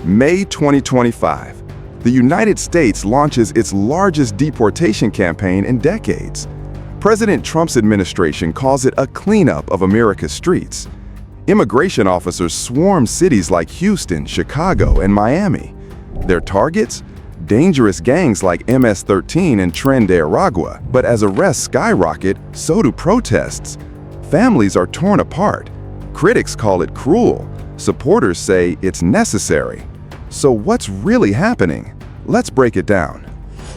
May 2025. The United States launches its largest deportation campaign in decades. President Trump's administration calls it a cleanup of America's streets. Immigration officers swarm cities like Houston, Chicago, and Miami. Their targets? Dangerous gangs like MS-13 and Tren de Aragua. But as arrests skyrocket, so do protests. Families are torn apart. Critics call it cruel. Supporters say it's necessary. So what's really happening? Let's break it down.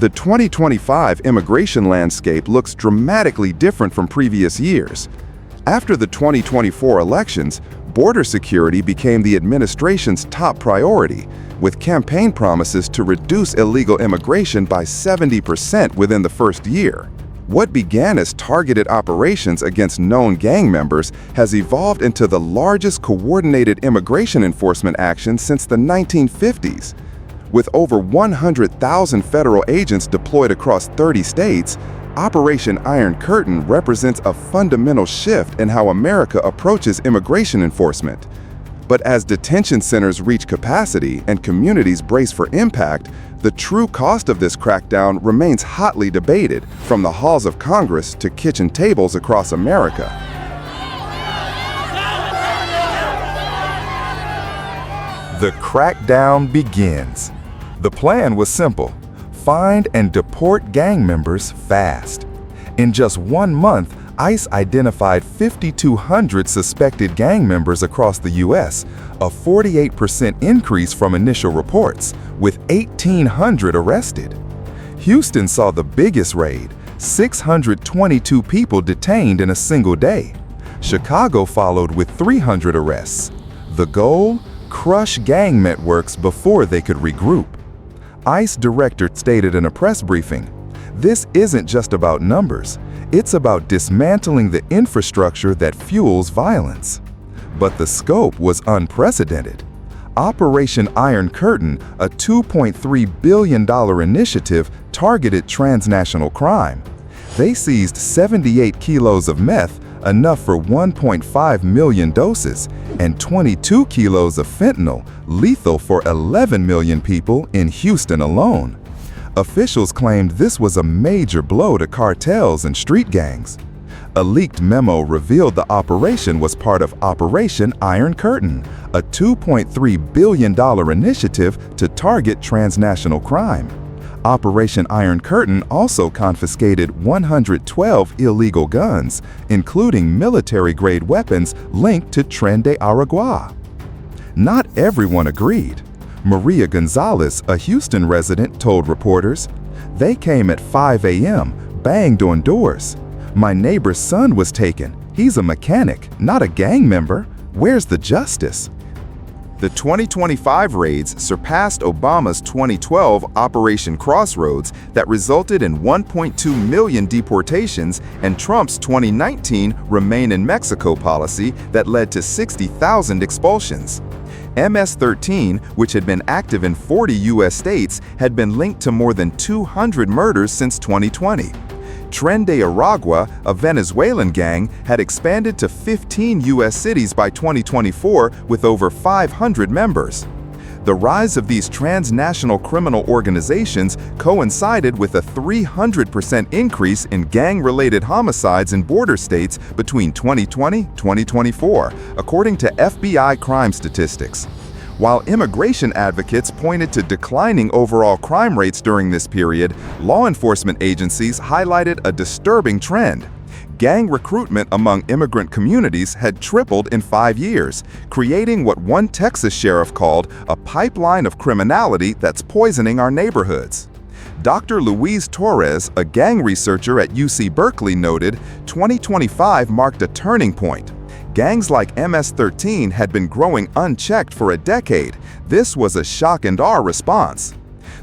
The 2025 immigration landscape looks dramatically different from previous years. After the 2024 elections, border security became the administration's top priority, with campaign promises to reduce illegal immigration by 70% within the first year. What began as targeted operations against known gang members has evolved into the largest coordinated immigration enforcement action since the 1950s. With over 100,000 federal agents deployed across 30 states, Operation Iron Curtain represents a fundamental shift in how America approaches immigration enforcement. But as detention centers reach capacity and communities brace for impact, the true cost of this crackdown remains hotly debated, from the halls of Congress to kitchen tables across America. The crackdown begins. The plan was simple: find and deport gang members fast. In just 1 month, ICE identified 5,200 suspected gang members across the U.S., a 48% increase from initial reports, with 1,800 arrested. Houston saw the biggest raid, 622 people detained in a single day. Chicago followed with 300 arrests. The goal? Crush gang networks before they could regroup. ICE director stated in a press briefing, "This isn't just about numbers. It's about dismantling the infrastructure that fuels violence." But the scope was unprecedented. Operation Iron Curtain, a $2.3 billion initiative, targeted transnational crime. They seized 78 kilos of meth, enough for 1.5 million doses, and 22 kilos of fentanyl, lethal for 11 million people in Houston alone. Officials claimed this was a major blow to cartels and street gangs. A leaked memo revealed the operation was part of Operation Iron Curtain, a $2.3 billion initiative to target transnational crime. Operation Iron Curtain also confiscated 112 illegal guns, including military-grade weapons linked to Tren de Aragua. Not everyone agreed. Maria Gonzalez, a Houston resident, told reporters, "They came at 5 a.m., banged on doors. My neighbor's son was taken. He's a mechanic, not a gang member. Where's the justice?" The 2025 raids surpassed Obama's 2012 Operation Crossroads that resulted in 1.2 million deportations and Trump's 2019 Remain in Mexico policy that led to 60,000 expulsions. MS-13, which had been active in 40 U.S. states, had been linked to more than 200 murders since 2020. Tren de Aragua, a Venezuelan gang, had expanded to 15 U.S. cities by 2024 with over 500 members. The rise of these transnational criminal organizations coincided with a 300% increase in gang-related homicides in border states between 2020-2024, according to FBI crime statistics. While immigration advocates pointed to declining overall crime rates during this period, law enforcement agencies highlighted a disturbing trend. Gang recruitment among immigrant communities had tripled in 5 years, creating what one Texas sheriff called a pipeline of criminality that's poisoning our neighborhoods. Dr. Luis Torres, a gang researcher at UC Berkeley, noted, 2025 marked a turning point. Gangs like MS-13 had been growing unchecked for a decade. This was a shock and awe response.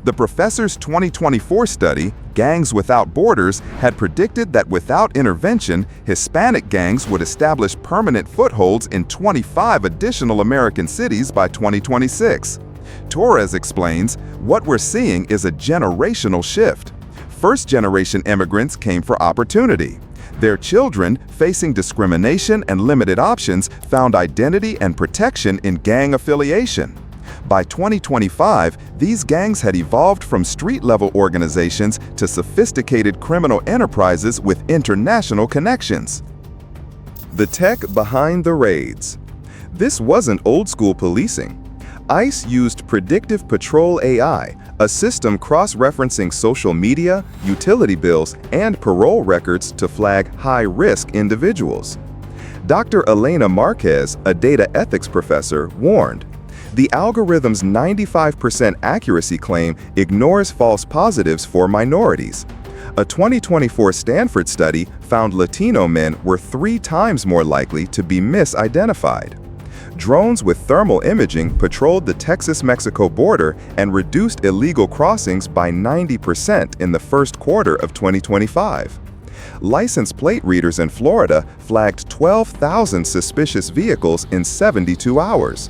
The professor's 2024 study, Gangs Without Borders, had predicted that without intervention, Hispanic gangs would establish permanent footholds in 25 additional American cities by 2026. Torres explains, "What we're seeing is a generational shift. First-generation immigrants came for opportunity. Their children, facing discrimination and limited options, found identity and protection in gang affiliation. By 2025, these gangs had evolved from street-level organizations to sophisticated criminal enterprises with international connections. The tech behind the raids. This wasn't old-school policing. ICE used predictive patrol AI, a system cross-referencing social media, utility bills, and parole records to flag high-risk individuals. Dr. Elena Marquez, a data ethics professor, warned, "The algorithm's 95% accuracy claim ignores false positives for minorities." A 2024 Stanford study found Latino men were 3 times more likely to be misidentified. Drones with thermal imaging patrolled the Texas-Mexico border and reduced illegal crossings by 90% in the first quarter of 2025. License plate readers in Florida flagged 12,000 suspicious vehicles in 72 hours.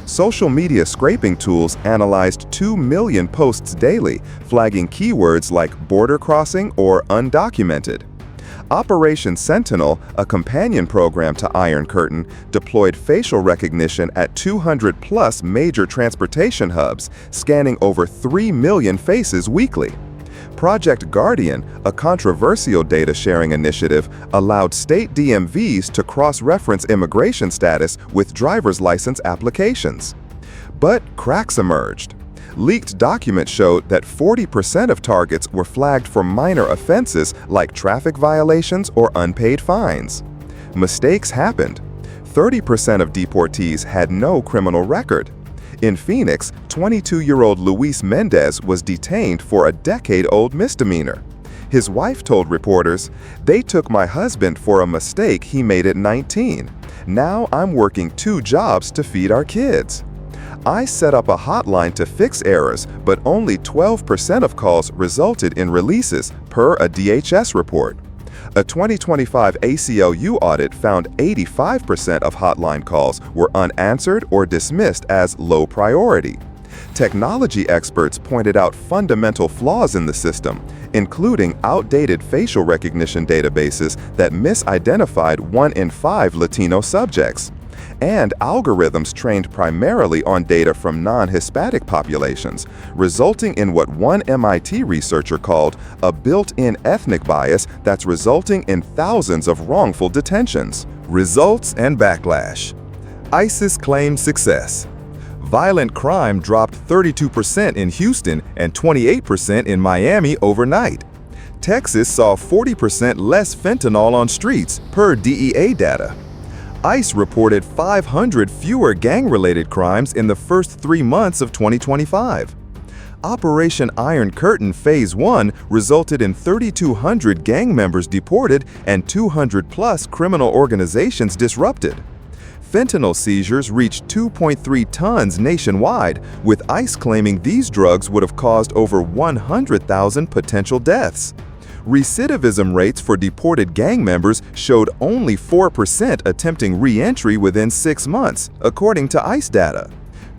Social media scraping tools analyzed 2 million posts daily, flagging keywords like border crossing or undocumented. Operation Sentinel, a companion program to Iron Curtain, deployed facial recognition at 200-plus major transportation hubs, scanning over 3 million faces weekly. Project Guardian, a controversial data-sharing initiative, allowed state DMVs to cross-reference immigration status with driver's license applications. But cracks emerged. Leaked documents showed that 40% of targets were flagged for minor offenses like traffic violations or unpaid fines. Mistakes happened. 30% of deportees had no criminal record. In Phoenix, 22-year-old Luis Mendez was detained for a decade-old misdemeanor. His wife told reporters, "They took my husband for a mistake he made at 19. Now I'm working 2 jobs to feed our kids." I set up a hotline to fix errors, but only 12% of calls resulted in releases, per a DHS report. A 2025 ACLU audit found 85% of hotline calls were unanswered or dismissed as low priority. Technology experts pointed out fundamental flaws in the system, including outdated facial recognition databases that misidentified 1 in 5 Latino subjects, and algorithms trained primarily on data from non-Hispanic populations, resulting in what one MIT researcher called a built-in ethnic bias that's resulting in thousands of wrongful detentions. Results and backlash. ISIS claimed success. Violent crime dropped 32% in Houston and 28% in Miami overnight. Texas saw 40% less fentanyl on streets, per DEA data. ICE reported 500 fewer gang-related crimes in the first 3 months of 2025. Operation Iron Curtain Phase 1 resulted in 3,200 gang members deported and 200-plus criminal organizations disrupted. Fentanyl seizures reached 2.3 tons nationwide, with ICE claiming these drugs would have caused over 100,000 potential deaths. Recidivism rates for deported gang members showed only 4% attempting re-entry within 6 months, according to ICE data.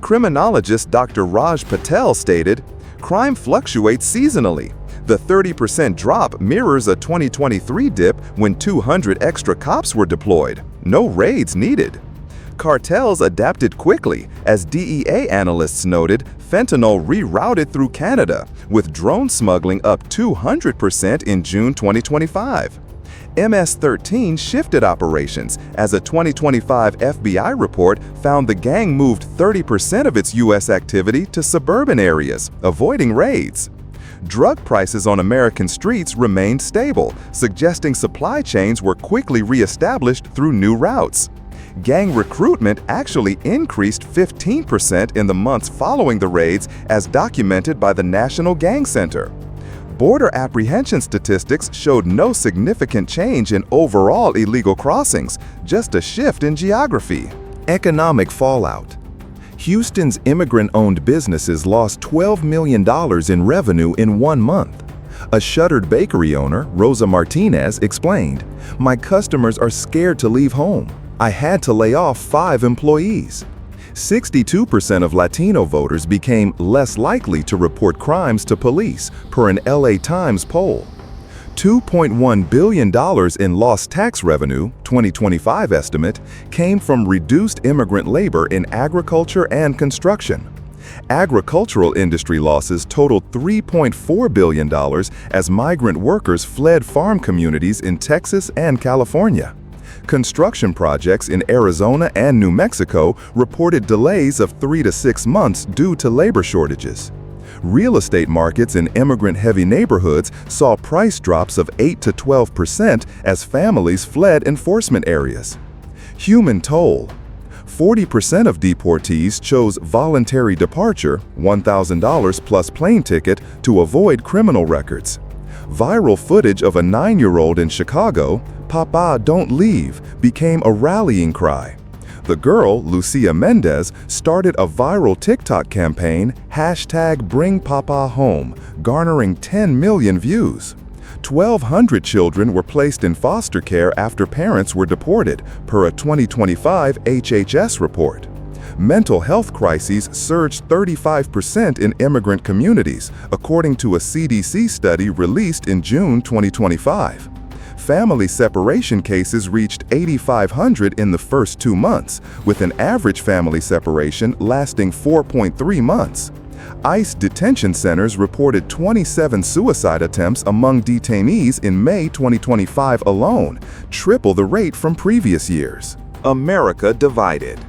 Criminologist Dr. Raj Patel stated, "Crime fluctuates seasonally. The 30% drop mirrors a 2023 dip when 200 extra cops were deployed. No raids needed." Cartels adapted quickly. As DEA analysts noted, fentanyl rerouted through Canada, with drone smuggling up 200% in June 2025. MS-13 shifted operations, as a 2025 FBI report found the gang moved 30% of its U.S. activity to suburban areas, avoiding raids. Drug prices on American streets remained stable, suggesting supply chains were quickly re-established through new routes. Gang recruitment actually increased 15% in the months following the raids, as documented by the National Gang Center. Border apprehension statistics showed no significant change in overall illegal crossings, just a shift in geography. Economic fallout. Houston's immigrant-owned businesses lost $12 million in revenue in 1 month. A shuttered bakery owner, Rosa Martinez, explained, "My customers are scared to leave home. I had to lay off 5 employees." 62% of Latino voters became less likely to report crimes to police, per an LA Times poll. $2.1 billion in lost tax revenue, 2025 estimate, came from reduced immigrant labor in agriculture and construction. Agricultural industry losses totaled $3.4 billion as migrant workers fled farm communities in Texas and California. Construction projects in Arizona and New Mexico reported delays of 3 to 6 months due to labor shortages. Real estate markets in immigrant-heavy neighborhoods saw price drops of 8 to 12% as families fled enforcement areas. Human toll. 40% of deportees chose voluntary departure, $1,000 plus plane ticket, to avoid criminal records. Viral footage of a 9-year-old in Chicago, "Papa, don't leave," became a rallying cry. The girl, Lucia Mendez, started a viral TikTok campaign, #BringPapaHome, garnering 10 million views. 1,200 children were placed in foster care after parents were deported, per a 2025 HHS report. Mental health crises surged 35% in immigrant communities, according to a CDC study released in June 2025. Family separation cases reached 8,500 in the first 2 months, with an average family separation lasting 4.3 months. ICE detention centers reported 27 suicide attempts among detainees in May 2025 alone, triple the rate from previous years. America divided.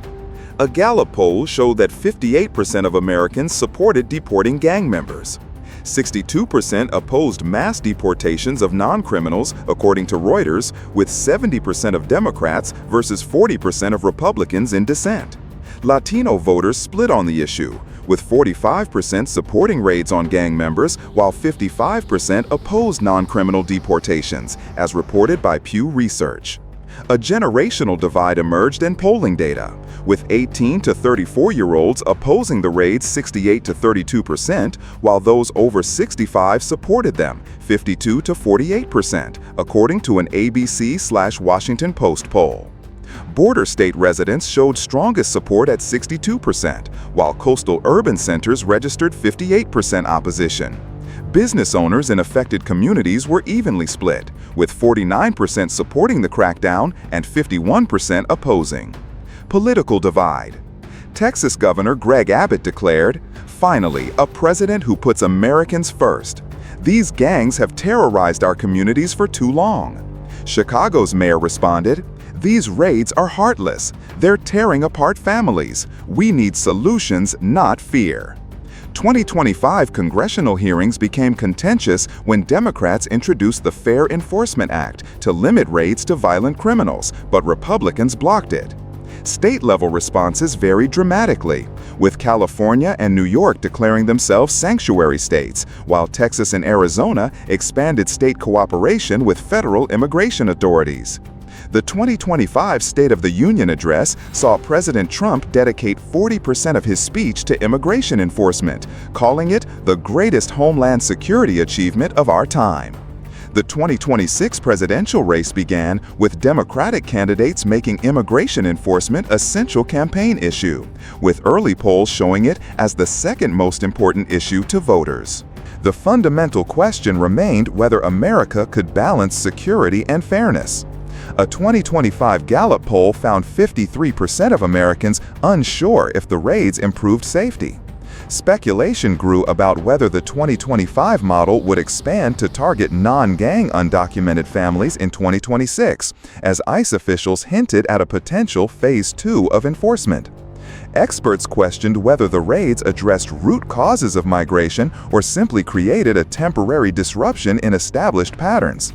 A Gallup poll showed that 58% of Americans supported deporting gang members. 62% opposed mass deportations of non-criminals, according to Reuters, with 70% of Democrats versus 40% of Republicans in dissent. Latino voters split on the issue, with 45% supporting raids on gang members, while 55% opposed non-criminal deportations, as reported by Pew Research. A generational divide emerged in polling data, with 18 to 34-year-olds opposing the raids 68 to 32%, while those over 65 supported them 52 to 48%, according to an ABC/Washington Post poll. Border state residents showed strongest support at 62%, while coastal urban centers registered 58% opposition. Business owners in affected communities were evenly split, with 49% supporting the crackdown and 51% opposing. Political divide. Texas Governor Greg Abbott declared, "Finally, a president who puts Americans first. These gangs have terrorized our communities for too long." Chicago's mayor responded, "These raids are heartless. They're tearing apart families. We need solutions, not fear." 2025 congressional hearings became contentious when Democrats introduced the Fair Enforcement Act to limit raids to violent criminals, but Republicans blocked it. State-level responses varied dramatically, with California and New York declaring themselves sanctuary states, while Texas and Arizona expanded state cooperation with federal immigration authorities. The 2025 State of the Union address saw President Trump dedicate 40% of his speech to immigration enforcement, calling it the greatest homeland security achievement of our time. The 2026 presidential race began with Democratic candidates making immigration enforcement a central campaign issue, with early polls showing it as the second most important issue to voters. The fundamental question remained whether America could balance security and fairness. A 2025 Gallup poll found 53% of Americans unsure if the raids improved safety. Speculation grew about whether the 2025 model would expand to target non-gang undocumented families in 2026, as ICE officials hinted at a potential Phase 2 of enforcement. Experts questioned whether the raids addressed root causes of migration or simply created a temporary disruption in established patterns.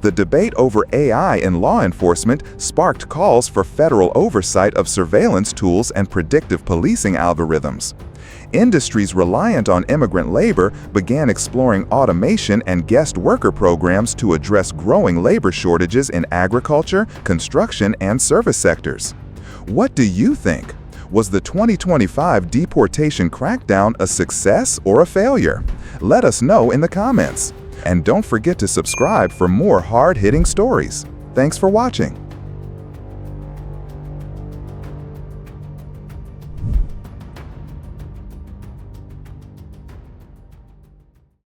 The debate over AI in law enforcement sparked calls for federal oversight of surveillance tools and predictive policing algorithms. Industries reliant on immigrant labor began exploring automation and guest worker programs to address growing labor shortages in agriculture, construction, and service sectors. What do you think? Was the 2025 deportation crackdown a success or a failure? Let us know in the comments. And don't forget to subscribe for more hard-hitting stories. Thanks for watching.